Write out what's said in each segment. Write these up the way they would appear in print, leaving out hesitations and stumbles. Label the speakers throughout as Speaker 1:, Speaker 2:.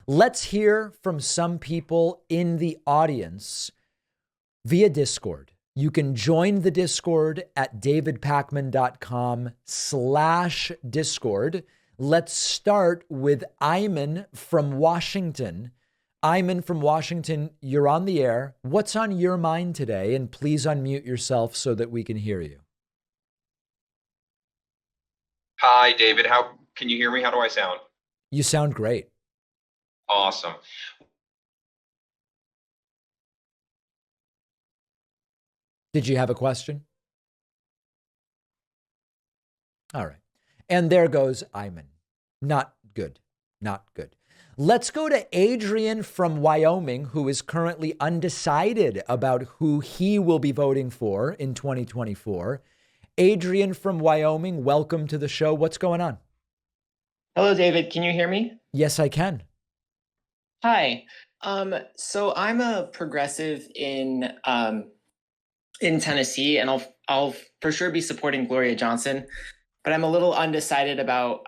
Speaker 1: Let's hear from some people in the audience via Discord. You can join the Discord at davidpakman.com/Discord. Let's start with Ayman from Washington. Ayman from Washington, you're on the air. What's on your mind today? And please unmute yourself so that we can hear you.
Speaker 2: Hi, David. How can you hear me? How do I sound?
Speaker 1: You sound great.
Speaker 2: Awesome.
Speaker 1: Did you have a question? All right. And there goes Ayman. Not good. Not good. Let's go to Adrian from Wyoming, who is currently undecided about who he will be voting for in 2024. Adrian from Wyoming, welcome to the show. What's going on?
Speaker 3: Hello, David. Can you hear me?
Speaker 1: Yes, I can.
Speaker 3: Hi. So I'm a progressive in Tennessee, and I'll for sure be supporting Gloria Johnson, but I'm a little undecided about.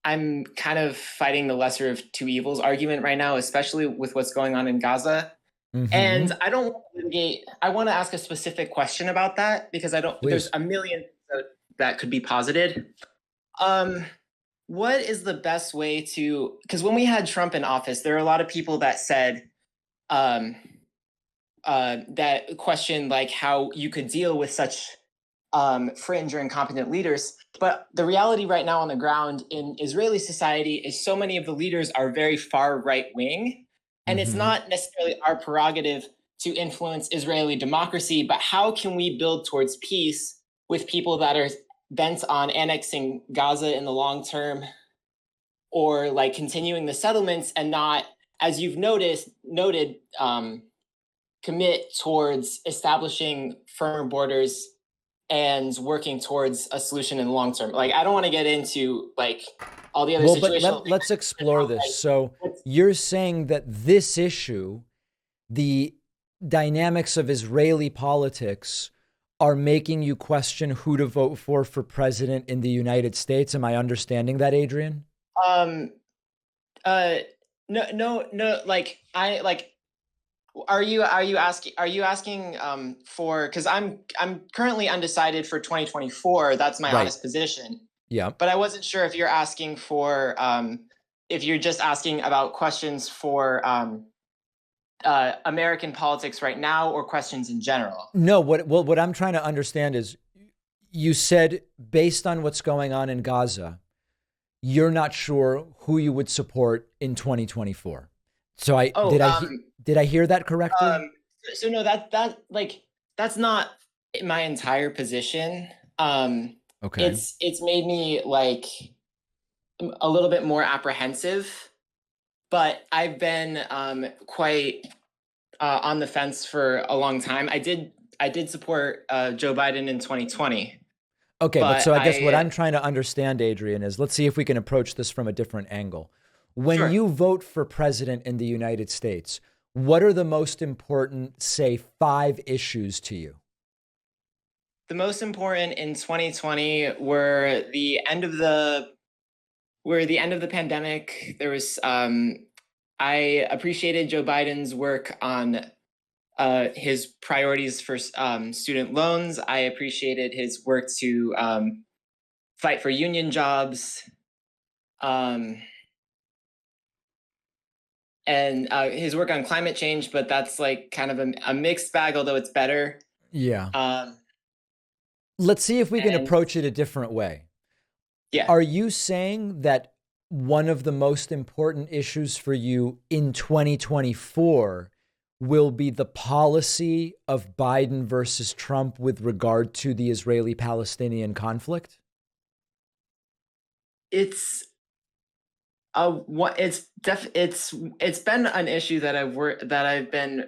Speaker 3: I'm kind of fighting the lesser of two evils argument right now, especially with what's going on in Gaza. And I don't want to litigate. I want to ask a specific question about that because there's a million that could be posited. What is the best way to, because when we had Trump in office, there are a lot of people that said that question like how you could deal with such fringe or incompetent leaders. But the reality right now on the ground in Israeli society is so many of the leaders are very far right wing. And it's not necessarily our prerogative to influence Israeli democracy, but how can we build towards peace with people that are bent on annexing Gaza in the long term, or like continuing the settlements and not, as you've noted, commit towards establishing firmer borders and working towards a solution in the long term. Like, I don't want to get into like all the other situations.
Speaker 1: But let's explore this. So you're saying that this issue, the dynamics of Israeli politics, are making you question who to vote for president in the United States. Am I understanding that, Adrian?
Speaker 3: No. Like, are you asking for, because I'm currently undecided for 2024. That's my honest position.
Speaker 1: Yeah.
Speaker 3: But I wasn't sure if you're asking for, if you're just asking about questions for American politics right now or questions in general.
Speaker 1: No, what I'm trying to understand is, you said based on what's going on in Gaza, you're not sure who you would support in 2024. So did I hear that correctly?
Speaker 3: So no, that's not my entire position.
Speaker 1: Okay.
Speaker 3: It's made me like a little bit more apprehensive, but I've been quite on the fence for a long time. I did support Joe Biden in 2020.
Speaker 1: Okay, but so I guess what I'm trying to understand, Adrian, is let's see if we can approach this from a different angle. When you vote for president in the United States, what are the most important, say, 5 issues to you?
Speaker 3: The most important in 2020 were the end of the pandemic. There was I appreciated Joe Biden's work on his priorities for student loans. I appreciated his work to fight for union jobs. And his work on climate change, but that's like kind of a mixed bag, although it's better.
Speaker 1: Yeah. Let's see if we can approach it a different way.
Speaker 3: Yeah.
Speaker 1: Are you saying that one of the most important issues for you in 2024 will be the policy of Biden versus Trump with regard to the Israeli-Palestinian conflict?
Speaker 3: It's been an issue that I've been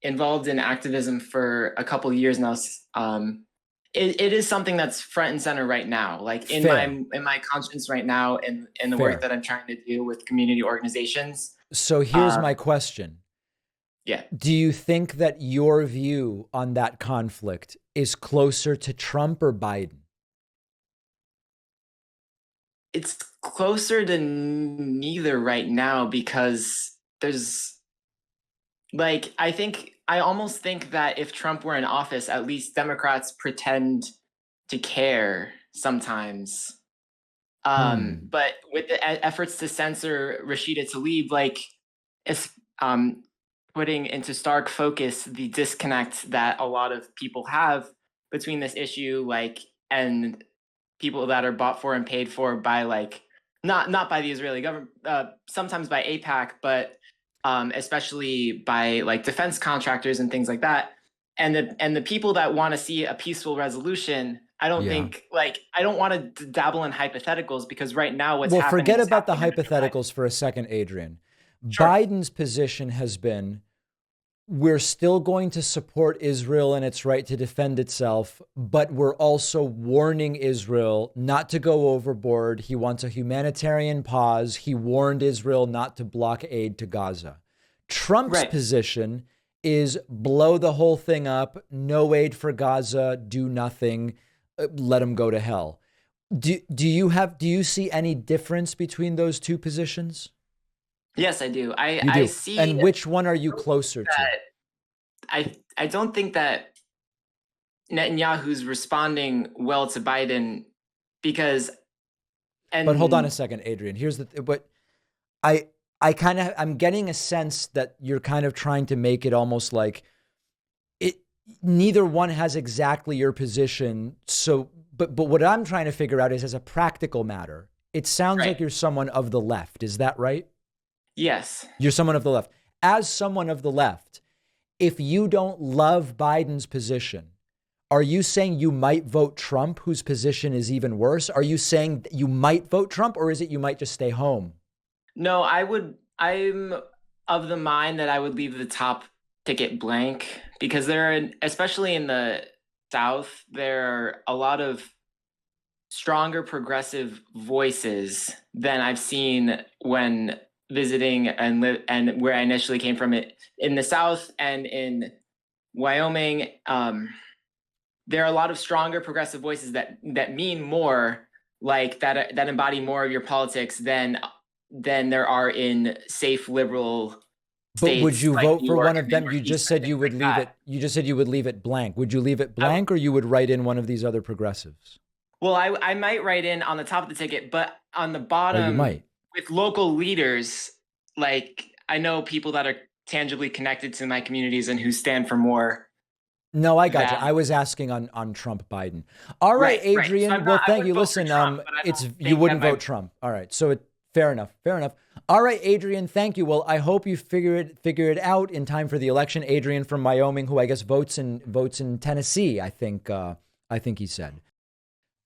Speaker 3: involved in activism for a couple of years now. It is something that's front and center right now, like in my conscience right now, in the work that I'm trying to do with community organizations.
Speaker 1: So here's my question.
Speaker 3: Yeah.
Speaker 1: Do you think that your view on that conflict is closer to Trump or Biden?
Speaker 3: It's closer to neither right now because there's like I almost think that if Trump were in office, at least Democrats pretend to care sometimes. But with the efforts to censor Rashida Tlaib, like it's putting into stark focus the disconnect that a lot of people have between this issue, like, and people that are bought for and paid for by like not by the Israeli government, sometimes by AIPAC, but especially by like defense contractors and things like that. And the people that want to see a peaceful resolution, I don't think, like, I don't want to dabble in hypotheticals because right now what's happening.
Speaker 1: Well, forget
Speaker 3: is
Speaker 1: about the
Speaker 3: happening in their
Speaker 1: hypotheticals for a second, Adrian.
Speaker 3: Sure.
Speaker 1: Biden's position has been, we're still going to support Israel and its right to defend itself, but we're also warning Israel not to go overboard. He wants a humanitarian pause. He warned Israel not to block aid to Gaza. Trump's position is blow the whole thing up, no aid for Gaza, do nothing, let them go to hell. Do you see any difference between those two positions?
Speaker 3: Yes, I do.
Speaker 1: You do.
Speaker 3: I see.
Speaker 1: And which one are you closer to?
Speaker 3: I don't think that Netanyahu's responding well to Biden because.
Speaker 1: But hold on a second, Adrian. Here's but I'm getting a sense that you're kind of trying to make it almost like it. Neither one has exactly your position. So, but what I'm trying to figure out is, as a practical matter, it sounds like you're someone of the left. Is that right?
Speaker 3: Yes.
Speaker 1: You're someone of the left. As someone of the left, if you don't love Biden's position, are you saying you might vote Trump, whose position is even worse? Are you saying that you might vote Trump, or is it you might just stay home?
Speaker 3: No, I'm of the mind that I would leave the top ticket blank because especially in the South, there are a lot of stronger progressive voices than I've seen when visiting and where I initially came from, it in the South and in Wyoming. There are a lot of stronger progressive voices that mean more, like that embody more of your politics than there are in safe liberal states.
Speaker 1: But would you
Speaker 3: like
Speaker 1: vote
Speaker 3: New
Speaker 1: for
Speaker 3: York
Speaker 1: one of
Speaker 3: and the
Speaker 1: them? You
Speaker 3: Northeast
Speaker 1: just said
Speaker 3: and
Speaker 1: you
Speaker 3: things
Speaker 1: would
Speaker 3: like
Speaker 1: leave
Speaker 3: that.
Speaker 1: it. You just said you would leave it blank. Would you leave it blank, or you would write in one of these other progressives?
Speaker 3: Well, I might write in on the top of the ticket, but on the
Speaker 1: Or you
Speaker 3: bottom,
Speaker 1: might.
Speaker 3: with local leaders, like I know people that are tangibly connected to my communities and who stand for more.
Speaker 1: No, I got you.
Speaker 3: That-
Speaker 1: I was asking on Trump Biden. All right,
Speaker 3: Right, right.
Speaker 1: Adrian.
Speaker 3: So I'm
Speaker 1: Well,
Speaker 3: not- I
Speaker 1: thank
Speaker 3: would
Speaker 1: you.
Speaker 3: vote for
Speaker 1: Listen,
Speaker 3: Trump, but I don't
Speaker 1: it's
Speaker 3: think
Speaker 1: you wouldn't
Speaker 3: that my-
Speaker 1: vote Trump. All right. So fair enough. Fair enough. All right, Adrian. Thank you. Well, I hope you figure it out in time for the election. Adrian from Wyoming, who I guess votes in Tennessee. I think he said.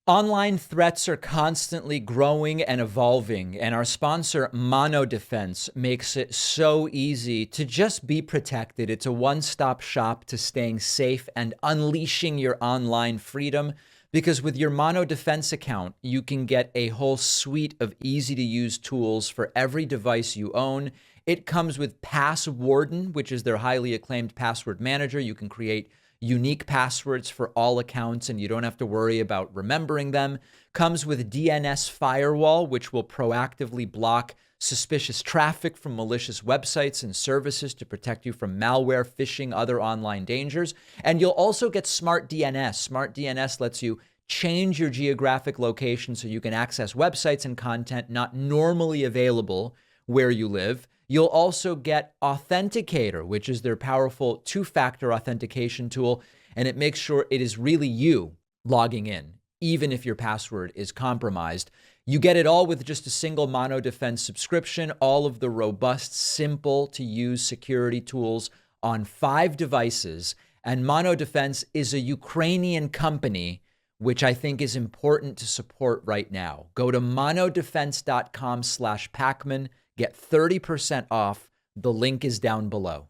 Speaker 1: Online threats are constantly growing and evolving, and our sponsor, Mono Defense, makes it so easy to just be protected. It's a one-stop shop to staying safe and unleashing your online freedom, because with your Mono Defense account, you can get a whole suite of easy-to-use tools for every device you own. It comes with Passwarden, which is their highly acclaimed password manager. You can create unique passwords for all accounts, and you don't have to worry about remembering them. Comes with DNS Firewall, which will proactively block suspicious traffic from malicious websites and services to protect you from malware, phishing, other online dangers. And you'll also get Smart DNS. Smart DNS lets you change your geographic location so you can access websites and content not normally available where you live. You'll also get Authenticator, which is their powerful two-factor authentication tool, and it makes sure it is really you logging in, even if your password is compromised. You get it all with just a single Mono Defense subscription, all of the robust, simple-to-use security tools on 5 devices. And Mono Defense is a Ukrainian company, which I think is important to support right now. Go to monodefense.com/Pacman. Get 30% off. The link is down below.